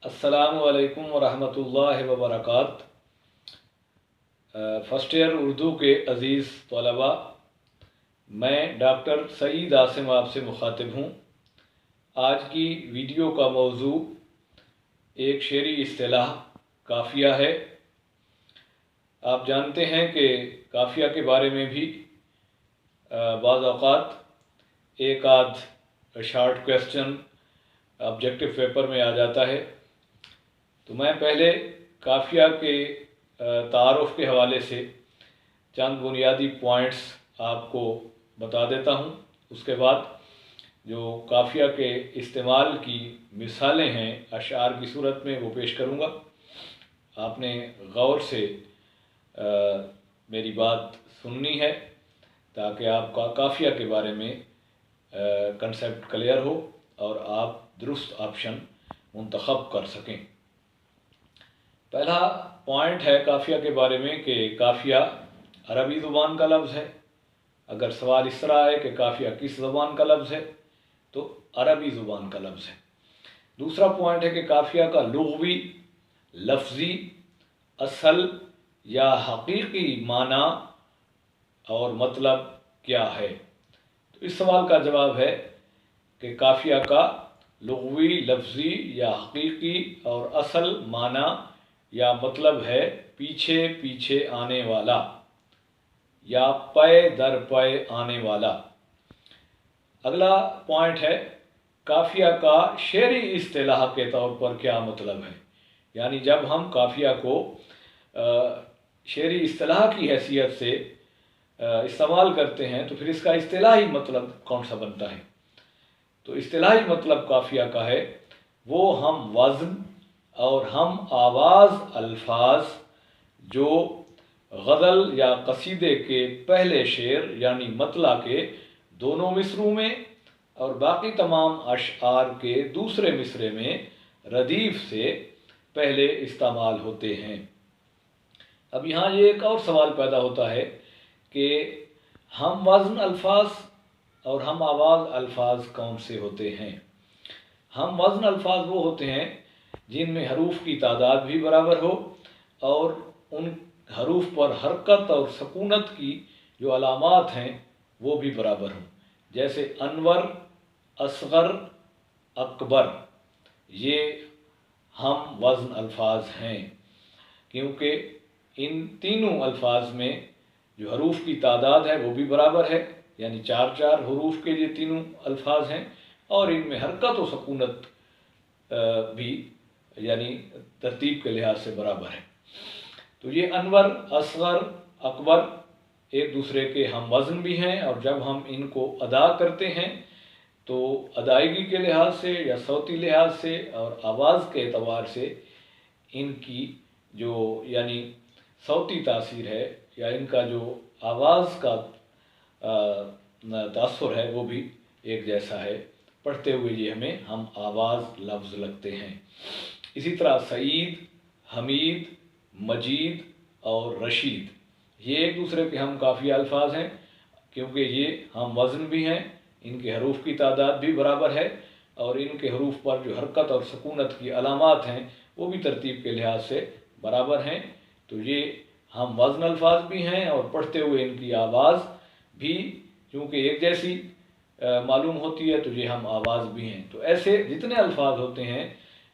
अस्सलामु अलैकुम वरहमतुल्लाहि वबरकात। फ़र्स्ट ईयर उर्दू के अज़ीज़ तलबा, मैं डॉक्टर सईद आसिम आपसे मुखातिब हूँ। आज की वीडियो का मौजू एक शेरी इस्तिलाह काफ़िया है। आप जानते हैं कि काफ़िया के बारे में भी बाज़ औक़ात एक आध शॉर्ट क्वेश्चन ऑब्जेक्टिव पेपर में आ जाता है। तो मैं पहले काफ़िया के तारुफ़ के हवाले से चंद बुनियादी पॉइंट्स आपको बता देता हूँ। उसके बाद जो काफ़िया के इस्तेमाल की मिसालें हैं अशआर की सूरत में वो पेश करूँगा। आपने गौर से मेरी बात सुननी है ताकि आपका काफ़िया के बारे में कंसेप्ट क्लियर हो और आप दुरुस्त ऑप्शन मुंतखब कर सकें। पहला पॉइंट है काफ़िया के बारे में कि काफ़िया अरबी ज़ुबान का लफ्ज़ है। अगर सवाल इस तरह है कि काफ़िया किस ज़ुबान का लफ्ज़ है तो अरबी ज़ुबान का लफ्ज़ है। दूसरा पॉइंट है कि काफ़िया का लुग़वी, लफ्ज़ी, असल या हकीकी माना और मतलब क्या है। तो इस सवाल का जवाब है कि काफ़िया का लुग़वी, लफ्ज़ी या हकीकी और असल माना या मतलब है पीछे पीछे आने वाला या पै दर पै आने वाला। अगला पॉइंट है काफ़िया का शेरी इस्तिलाह के तौर पर क्या मतलब है। यानी जब हम काफ़िया को शेरी इस्तिलाह की हैसियत से इस्तेमाल करते हैं तो फिर इसका इस्तिलाही मतलब कौन सा बनता है। तो इस्तिलाही मतलब काफ़िया का है वो हम वज़न और हम आवाज़ अल्फाज जो गज़ल या कसीदे के पहले शेर यानी मतला के दोनों मिसरों में और बाकी तमाम अशआर के दूसरे मिसरे में रदीफ़ से पहले इस्तेमाल होते हैं। अब यहाँ ये एक और सवाल पैदा होता है कि हम वज़न अल्फाज और हम आवाज़ अल्फाज कौन से होते हैं। हम वज़न अल्फाज वो होते हैं जिनमें हरूफ की तादाद भी बराबर हो और उन हरूफ पर हरकत और सकूनत की जो अलामात हैं वो भी बराबर हों। जैसे अनवर, असगर, अकबर, ये हम वज़न अल्फाज हैं क्योंकि इन तीनों अल्फाज में जो हरूफ की तादाद है वो भी बराबर है। यानी चार चार हरूफ के ये तीनों अल्फाज हैं और इनमें हरकत और सकूनत भी यानी तरतीब के लिहाज से बराबर है। तो ये अनवर, असगर, अकबर एक दूसरे के हम वज़न भी हैं और जब हम इनको अदा करते हैं तो अदायगी के लिहाज से या सौती लिहाज से और आवाज़ के एतबार से इनकी जो यानी सौती तासीर है या इनका जो आवाज़ का तासुर है वो भी एक जैसा है। पढ़ते हुए ये हमें हम आवाज़ लफ्ज़ लगते हैं। इसी तरह सईद, हमीद, मजीद और रशीद ये एक दूसरे के हम काफ़ी अल्फाज हैं क्योंकि ये हम वज़न भी हैं, इनके हरूफ की तादाद भी बराबर है और इनके हरूफ पर जो हरकत और सकूनत की अलामात हैं वो भी तरतीब के लिहाज से बराबर हैं। तो ये हम वज़न अल्फाज भी हैं और पढ़ते हुए इनकी आवाज़ भी क्योंकि एक जैसी मालूम होती है तो ये हम आवाज़ भी हैं। तो ऐसे जितने अल्फाज होते हैं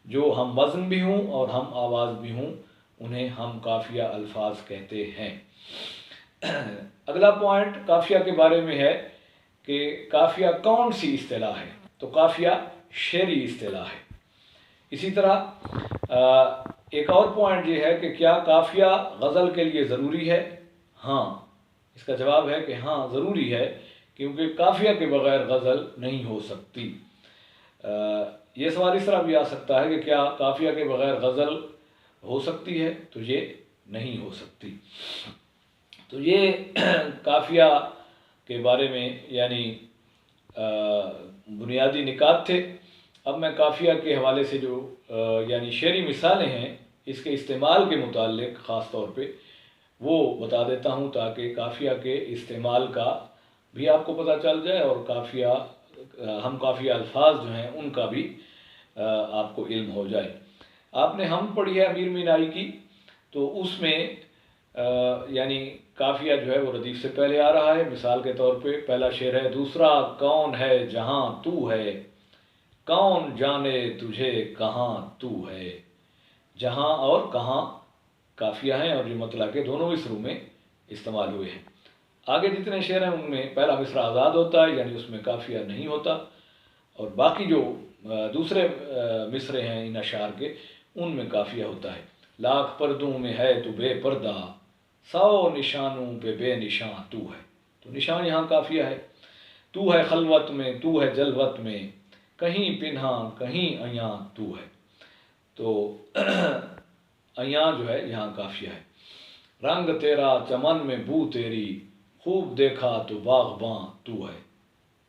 जो हम वज़न भी हों और हम आवाज़ भी हों उन्हें हम काफ़िया अल्फाज कहते हैं। अगला पॉइंट काफ़िया के बारे में है कि काफ़िया कौन सी इस्तिलाह है। तो काफ़िया शेरी इस्तिलाह है। इसी तरह एक और पॉइंट ये है कि क्या काफ़िया गज़ल के लिए ज़रूरी है। हाँ, इसका जवाब है कि हाँ ज़रूरी है क्योंकि काफ़िया के बग़ैर गज़ल नहीं हो सकती। ये सवाल इस तरह भी आ सकता है कि क्या काफ़िया के बग़ैर गज़ल हो सकती है। तो ये नहीं हो सकती। तो ये काफ़िया के बारे में यानी बुनियादी निकात थे। अब मैं काफ़िया के हवाले से जो यानी शेरी मिसालें हैं इसके इस्तेमाल के मुताल्लिक़ ख़ास तौर पे वो बता देता हूँ ताकि काफ़िया के इस्तेमाल का भी आपको पता चल जाए और काफ़िया हम काफ़िया अल्फाज जो हैं उनका भी आपको इल्म हो जाए। آپ نے ہم پڑھی ہے امیر مینائی کی، تو اس میں یعنی قافیہ جو ہے وہ ردیف سے پہلے آ رہا ہے۔ مثال کے طور پہ پہلا شعر ہے: دوسرا کون ہے جہاں تو ہے، کون جانے تجھے کہاں تو ہے۔ جہاں اور کہاں قافیہ ہیں اور جو مطلع کے دونوں مصروں میں استعمال ہوئے ہیں۔ آگے جتنے شعر ہیں ان میں پہلا مصرع آزاد ہوتا ہے، یعنی اس میں قافیہ نہیں ہوتا، اور باقی جو دوسرے مصرے ہیں ان اشعار کے ان میں قافیہ ہوتا ہے۔ لاکھ پردوں میں ہے تو بے پردہ، 100 نشانوں پہ بے نشان تو ہے۔ تو نشان یہاں قافیہ ہے۔ تو ہے خلوت میں، تو ہے جلوت میں، کہیں پنہاں کہیں عیاں تو ہے۔ تو عیاں جو ہے یہاں قافیہ ہے۔ رنگ تیرا چمن میں بو تیری، خوب دیکھا تو باغباں تو ہے۔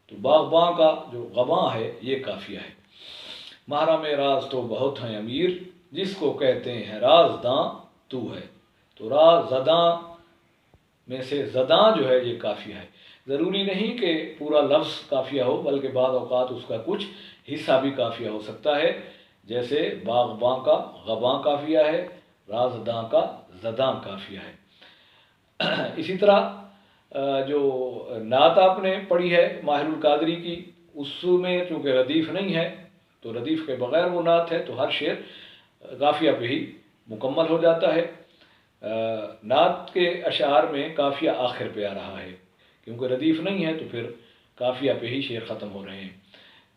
تو باغباں کا جو غباں ہے یہ قافیہ ہے۔ محرم راز تو بہت ہیں امیر، جس کو کہتے ہیں رازداں تو ہے۔ تو راز زداں میں سے زداں جو ہے یہ قافیہ ہے۔ ضروری نہیں کہ پورا لفظ قافیہ ہو، بلکہ بعض اوقات اس کا کچھ حصہ بھی قافیہ ہو سکتا ہے، جیسے باغباں کا غباں قافیہ ہے، رازداں کا زداں قافیہ ہے۔ اسی طرح جو نعت آپ نے پڑھی ہے ماہر القادری کی، اس میں چونکہ ردیف نہیں ہے تو ردیف کے بغیر وہ نعت ہے، تو ہر شعر قافیہ پہ ہی مکمل ہو جاتا ہے۔ نعت کے اشعار میں قافیہ آخر پہ آ رہا ہے، کیونکہ ردیف نہیں ہے تو پھر قافیہ پہ ہی شعر ختم ہو رہے ہیں۔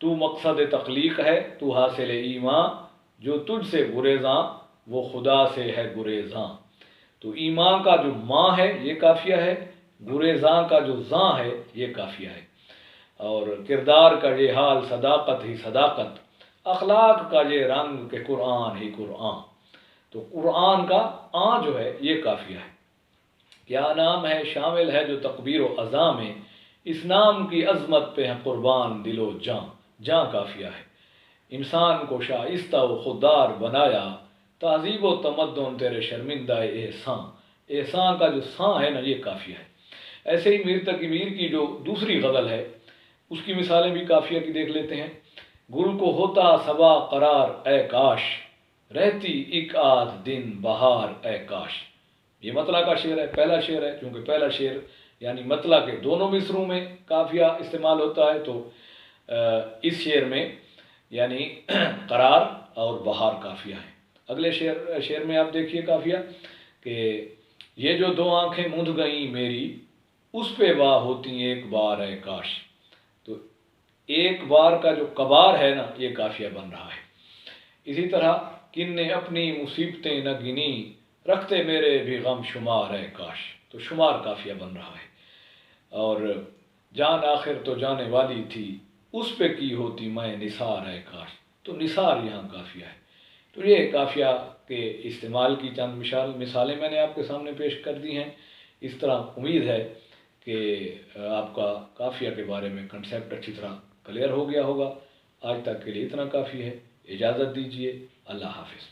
تو مقصد تخلیق ہے، تو حاصل ایمان، جو تجھ سے گریزاں وہ خدا سے ہے گریزاں۔ تو ایمان کا جو ماں ہے یہ قافیہ ہے، گریزاں کا جو زاں ہے یہ قافیہ ہے۔ اور کردار کا یہ حال صداقت ہی صداقت، اخلاق کا یہ رنگ کہ قرآن ہی قرآن۔ تو قرآن کا آن جو ہے یہ قافیہ ہے۔ کیا نام ہے شامل ہے جو تکبیر و اذاں میں، اس نام کی عظمت پہ ہے قربان دل و جاں۔ جاں قافیہ ہے۔ انسان کو شائستہ و خوددار بنایا، تہذیب و تمدن تیرے شرمندہ احسان۔ احسان کا جو ساں ہے نا یہ قافیہ ہے۔ ایسے ہی میر تقی میر کی جو دوسری غزل ہے اس کی مثالیں بھی قافیہ کی دیکھ لیتے ہیں۔ گل کو ہوتا صبا قرار اے کاش، رہتی ایک آدھ دن بہار اے کاش۔ یہ مطلع کا شعر ہے، پہلا شعر ہے، چونکہ پہلا شعر یعنی مطلع کے دونوں مصروں میں قافیہ استعمال ہوتا ہے، تو اس شعر میں یعنی قرار اور بہار قافیہ ہے۔ اگلے شعر میں آپ دیکھیے قافیہ کہ یہ جو دو آنکھیں مندھ گئیں میری، اس پہ واہ ہوتی ایک بار اے کاش۔ تو ایک بار کا جو کبار ہے نا یہ قافیہ بن رہا ہے۔ اسی طرح کن نے اپنی مصیبتیں نہ گنی، رکھتے میرے بھی غم شمار اے کاش۔ تو شمار قافیہ بن رہا ہے۔ اور جان آخر تو جانے والی تھی، اس پہ کی ہوتی میں نثار اے کاش۔ تو نثار یہاں قافیہ ہے۔ تو یہ قافیہ کے استعمال کی چند مثالیں میں نے آپ کے سامنے پیش کر دی ہیں۔ اس طرح امید ہے کہ آپ کا قافیہ کے بارے میں کنسیپٹ اچھی طرح کلیئر ہو گیا ہوگا۔ آج تک کے لیے اتنا کافی ہے۔ اجازت دیجیے، اللہ حافظ۔